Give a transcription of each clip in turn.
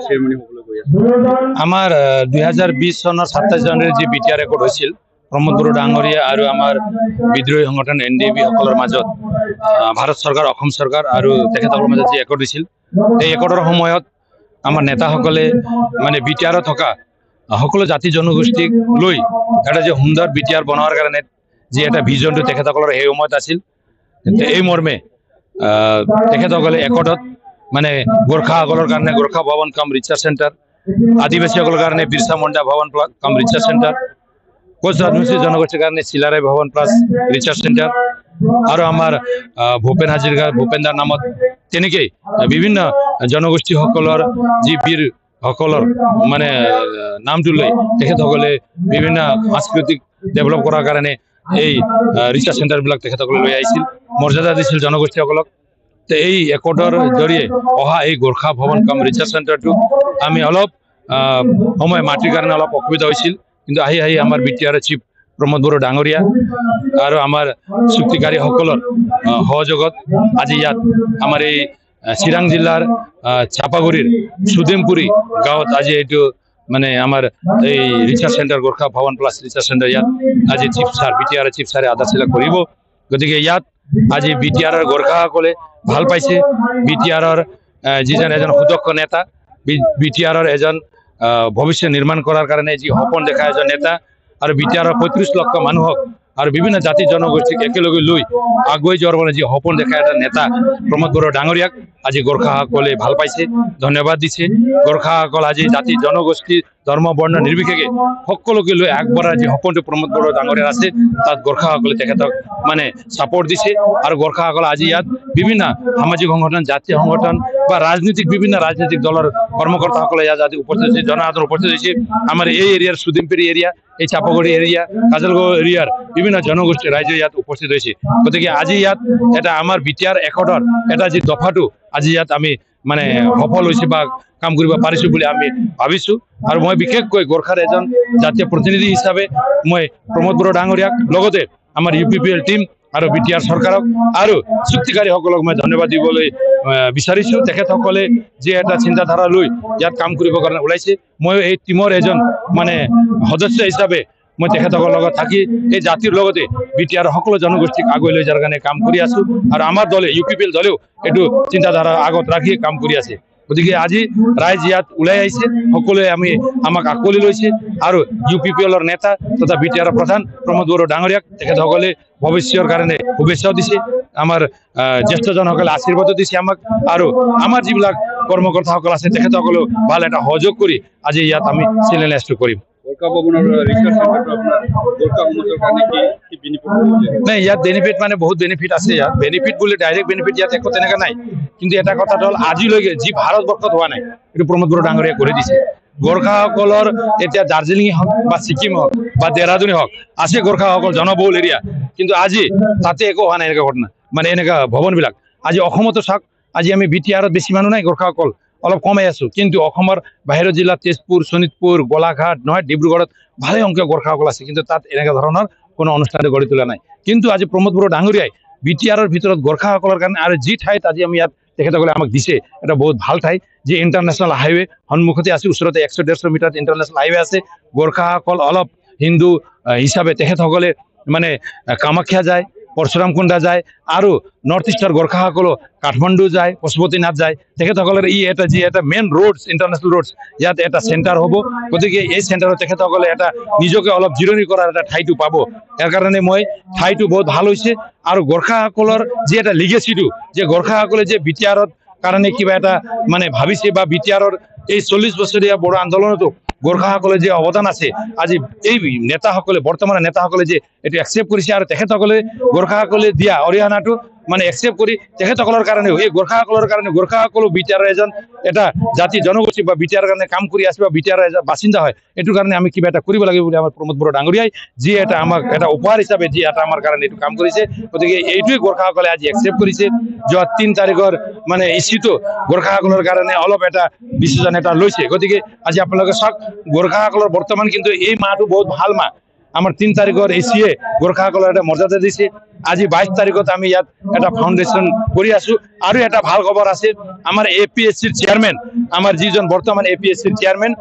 Ceremony হ'বলৈ গৈ আছে? আমাৰ 2020 চনৰ 27 জানুৱাৰীত যি বিটিআৰ ৰেকৰ্ড হৈছিল প্ৰমোদ বড়ো ডাঙৰীয়া আৰু আমাৰ বিদ্ৰোহী সংগঠন NDAB সকলৰ মাজত ভাৰত চৰকাৰ, অসম চৰকাৰ আৰু তেখেতসকলৰ মাজত যি ৰেকৰ্ড হৈছিল, এই ৰেকৰ্ডৰ সময়ত আমাৰ নেতাসকলে মানে বিটিআৰত থকা সকলো জাতি জনগোষ্ঠীক লৈ এটা যে সুন্দৰ বিটিআৰ বনোৱাৰ কাৰণে যি এটা ভিজনটো তেখেতসকলৰ সেই সময়ত আছিল, এই মৰ্মে তেখেতসকলে একৰ্ডত মানে গোৰ্খাসকলৰ কাৰণে গোৰ্খা ভৱন কাম ৰিচাৰ্চ চেণ্টাৰ, আদিবাসীসকলৰ কাৰণে বিৰচা মুণ্ডা ভৱন কাম ৰিচাৰ্চ চেণ্টাৰ, কোচ আদিবাসী জনগোষ্ঠীৰ কাৰণে চিলাৰায় ভৱন প্লাছ ৰিচাৰ্চ চেণ্টাৰ আৰু আমাৰ ভূপেন হাজৰিকা ভূপেনদাৰ নামত তেনেকেই বিভিন্ন জনগোষ্ঠীসকলৰ যি বীৰসকলৰ মানে নামটো লৈ তেখেতসকলে বিভিন্ন সাংস্কৃতিক ডেভেলপ কৰাৰ কাৰণে এই ৰিচাৰ্চ চেণ্টাৰবিলাক তেখেতসকলে লৈ আহিছিল, মৰ্যাদা দিছিল জনগোষ্ঠীসকলক। এই একৰ্ডৰ জৰিয়ে অহা এই গোৰ্খা ভৱন কাম ৰিচাৰ্চ চেণ্টাৰটো আমি অলপ সময় মাটিৰ কাৰণে অলপ অসুবিধা হৈছিল, কিন্তু আহি আমাৰ বিটিআৰ চিফ প্ৰমোদ বড়ো ডাঙৰীয়া আৰু আমাৰ চুক্তিকাৰীসকলৰ সহযোগত আজি ইয়াত আমাৰ এই চিৰাং জিলাৰ চাপাগুৰিৰ সুদেমপুৰী গাঁৱত আজি এইটো মানে আমাৰ এই ৰিচাৰ্চ চেণ্টাৰ গোৰ্খা ভৱন প্লাছ ৰিচাৰ্চ চেণ্টাৰ ইয়াত আজি চিফ ছাৰ বিটিআৰ চিফ ছাৰে আধাৰশিলা কৰিব। গতিকে ইয়াত আজি বিটিআৰৰ গোৰ্খাসকলে ভাল পাইছে। বিটিআৰৰ যিজন এজন সুদক্ষ নেতা, বিটিআৰৰ এজন ভৱিষ্যত নিৰ্মাণ কৰাৰ কাৰণে যি সপোন দেখা এজন নেতা আৰু বিটিআৰৰ 35 লক্ষ মানুহক আৰু বিভিন্ন জাতি জনগোষ্ঠীক একেলগে লৈ আগুৱাই যোৱাৰ বাবে যি সপোন দেখা এটা নেতা প্ৰমোদ বড়ো ডাঙৰীয়াক আজি গোৰ্খাসকলে ভাল পাইছে, ধন্যবাদ দিছে। গোৰ্খাসকল আজি জাতি জনগোষ্ঠী ধৰ্ম বৰ্ণ নিৰ্বিশেষে সকলোকে লৈ আগবঢ়াৰ যি সপোনটো প্ৰমোদ বড়ো ডাঙৰীয়াৰ আছে, তাত গোৰ্খাসকলে তেখেতক মানে ছাপোৰ্ট দিছে। আৰু গোৰ্খাসকল আজি ইয়াত বিভিন্ন সামাজিক সংগঠন, জাতীয় সংগঠন বা বিভিন্ন ৰাজনৈতিক দলৰ কৰ্মকৰ্তাসকলে ইয়াত আজি উপস্থিত হৈছে, জনসাধাৰণ উপস্থিত হৈছে। আমাৰ এই এৰিয়াৰ সুদিমপুৰী এৰিয়া, এই চাপাগুৰি এৰিয়া, কাজলগাঁও এৰিয়াৰ বিভিন্ন জনগোষ্ঠী ৰাইজে ইয়াত উপস্থিত হৈছে। গতিকে আজি ইয়াত এটা আমাৰ বিটিআৰ একৰ্ডৰ এটা যি দফাটো আজি ইয়াত আমি মানে সফল হৈছে বা কাম কৰিব পাৰিছো বুলি আমি ভাবিছো। আৰু মই বিশেষকৈ গোৰ্খাৰ এজন জাতীয় প্ৰতিনিধি হিচাপে মই প্ৰমোদ বড়ো ডাঙৰীয়াক লগতে আমাৰ UPPL টিম আৰু বিটিআৰ চৰকাৰক আৰু চুক্তিকাৰীসকলক মই ধন্যবাদ দিবলৈ বিচাৰিছো। তেখেতসকলে যি এটা চিন্তাধাৰা লৈ ইয়াত কাম কৰিবৰ কাৰণে ওলাইছে, মই এই টিমৰ এজন মানে সদস্য হিচাপে মই তেখেতসকলৰ লগত থাকি এই জাতিৰ লগতে বিটিআৰ সকলো জনগোষ্ঠীক আগুৱাই লৈ যোৱাৰ কাৰণে কাম কৰি আছো। আৰু আমাৰ দলে UPPL দলেও এইটো চিন্তাধাৰা আগত ৰাখি কাম কৰি আছে। গতিকে আজি ৰাইজ ইয়াত ওলাই আহিছে, সকলোৱে আমাক আঁকোৱালি লৈছে আৰু UPPLৰ নেতা তথা বিটিআৰৰ প্ৰধান প্ৰমোদ বড়ো ডাঙৰীয়াক তেখেতসকলে ভৱিষ্যতৰ কাৰণে শুভেচ্ছাও দিছে, আমাৰ জ্যেষ্ঠজনসকলে আশীৰ্বাদো দিছে আমাক। আৰু আমাৰ যিবিলাক কৰ্মকৰ্তাসকল আছে তেখেতসকলেও ভাল এটা সহযোগ কৰি আজি ইয়াত আমি শিলান্যাসটো কৰিম। গোৰ্খা ভৱনৰ ৰিচাৰ্চ চেণ্টাৰটো আপোনাৰ গোৰ্খা সমাজৰ কাৰণে কি বেনিফিট নাই? ইয়াত বেনিফিট মানে বহুত বেনিফিট আছে। ইয়াত বেনিফিট বুলি ডাইৰেক্ট বেনিফিট ইয়াত একো তেনেকুৱা নাই, কিন্তু এটা কথা হ'ল আজিলৈকে যি ভাৰতবৰ্ষত হোৱা নাই এইটো প্ৰমোদ বড়ো ডাঙৰীয়াই কৰি দিছে। গোৰ্খাসকলৰ এতিয়া দাৰ্জিলিং হওক বা ছিকিম হওক বা দেহৰাদুনে হওক আছে গোৰ্খাসকল জনবহুল এৰিয়া, কিন্তু আজি তাতে একো হোৱা নাই এনেকুৱা ঘটনা, মানে এনেকুৱা ভৱনবিলাক। আজি অসমতো চাওক, আজি আমি বিটিআৰত বেছি মানুহ নাই, গোৰ্খাসকল অলপ কমাই আছো, কিন্তু অসমৰ বাহিৰৰ জিলাত তেজপুৰ, শোণিতপুৰ, গোলাঘাট নহয় ডিব্ৰুগড়ত ভালে সংখ্যক গোৰ্খাসকল আছে, কিন্তু তাত এনেকুৱা ধৰণৰ কোনো অনুষ্ঠান গঢ়ি তোলা নাই। কিন্তু আজি প্ৰমোদ বড়ো ডাঙৰীয়াই বিটিআৰৰ ভিতৰত গোৰ্খাসকলৰ কাৰণে আৰু যি ঠাইত আজি আমি ইয়াত তেখেতসকলে আমাক দিছে, এটা বহুত ভাল ঠাই, যি ইণ্টাৰনেশ্যনেল হাইৱে সন্মুখতে আছে, ওচৰতে 100-150 মিটাৰ ইণ্টাৰনেশ্যনেল হাইৱে আছে। গোৰ্খাসকল অলপ হিন্দু হিচাপে তেখেতসকলে মানে কামাখ্যা যায়, পৰশুৰাম কুণ্ডা যায়, আৰু নৰ্থ ইষ্টৰ গোৰ্খাসকলো কাঠমাণ্ডু যায়, পশুপতিনাথ যায়। তেখেতসকলৰ এটা যি এটা মেইন ৰোডছ, ইণ্টাৰনেশ্যনেল ৰোডছ, ইয়াত এটা চেণ্টাৰ হ'ব। গতিকে এই চেণ্টাৰত তেখেতসকলে এটা নিজকে অলপ জিৰণি কৰাৰ এটা ঠাইটো পাব। ইয়াৰ কাৰণে মই ঠাইটো বহুত ভাল হৈছে। আৰু গোৰ্খাসকলৰ যি এটা লিগেচিটো, যে গোৰ্খাসকলে যে বিটিআৰৰ কাৰণে কিবা এটা মানে ভাবিছে বা বিটিআৰৰ এই 40 বছৰীয়া বড়ো আন্দোলনতো গোৰ্খাসকলে যে অৱদান আছে, আজি এই নেতাসকলে বৰ্তমানৰ নেতাসকলে যে এইটো একচেপ্ট কৰিছে আৰু তেখেতসকলে গোৰ্খাসকলে দিয়া অৰিহণাটো মানে একচেপ্ট কৰি তেখেতসকলৰ কাৰণেও এই গোৰ্খাসকলৰ কাৰণে গোৰ্খাসকলো বিটিআৰৰ এজন এটা জাতি জনগোষ্ঠী বা বিটিআৰৰ কাৰণে কাম কৰি আছে বা বিটিআৰৰ এজন বাসিন্দা হয়, এইটোৰ কাৰণে আমি কিবা এটা কৰিব লাগিব বুলি আমাৰ প্ৰমোদ বড়ো ডাঙৰীয়াই যি এটা আমাক এটা উপহাৰ হিচাপে যি এটা আমাৰ কাৰণে এইটো কাম কৰিছে। গতিকে এইটোৱে গোৰ্খাসকলে আজি একচেপ্ট কৰিছে। যোৱা 3 তাৰিখৰ মানে ইস্যুটো গোৰ্খাসকলৰ কাৰণে অলপ এটা ডিচিজন এটা লৈছে। গতিকে আজি আপোনালোকে চাওক, গোৰ্খাসকলৰ বৰ্তমান কিন্তু এই মাহটো বহুত ভাল মাহ। আমাৰ 3 তাৰিখৰ এচিয়ে গোৰ্খাসকলৰ এটা মৰ্যাদা দিছে আজি 22 তাৰিখত আমি ইয়াত এটা ফাউণ্ডেশ্যন কৰি আছো আৰু এটা ভাল খবৰ আছে আমাৰ এপিএসসিৰ চেয়াৰম্যান আমাৰ যিজন বৰ্তমান এপিএসসিৰ চেয়াৰম্যান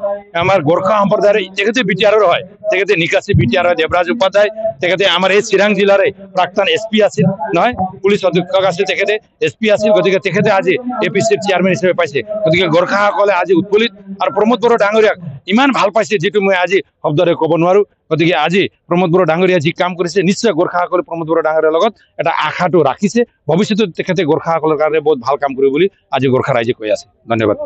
আমাৰ গোৰ্খা সম্প্ৰদায়ৰ তেখেতে বিটিআৰৰ হয় তেখেতে নিকাশী বিটিআৰ হয় দেৱৰাজ উপাধ্যায় তেখেতে আমাৰ এই চিৰাং জিলাৰে প্ৰাক্তন এসপি আছিল নহয় পুলিচ অধীক্ষক আছিল তেখেতে এসপি আছিল গতিকে তেখেতে আজি এপিএসসিৰ চেয়াৰম্যান হিচাপে পাইছে গতিকে গোৰ্খাসকলে আজি উৎফুল্লিত আৰু প্ৰমোদ বড়ো ডাঙৰীয়াক ইমান ভাল পাইছে যেটো মই আজি শব্দৰে ক'ব নোৱাৰো গতিকে আজি প্ৰমোদ বড়ো ডাঙৰীয়া যি কাম কৰিছে নিশ্চয় গোৰ্খাসকলে প্ৰমোদ বড়ো ডাঙৰীয়াৰ লগত এটা আশাটো ৰাখিছে ভৱিষ্যতে তেখেতে গোৰ্খাসকলৰ কাৰণে বহুত ভাল কাম কৰিব বুলি আজি গোৰ্খা ৰাইজে কৈ আছে ধন্যবাদ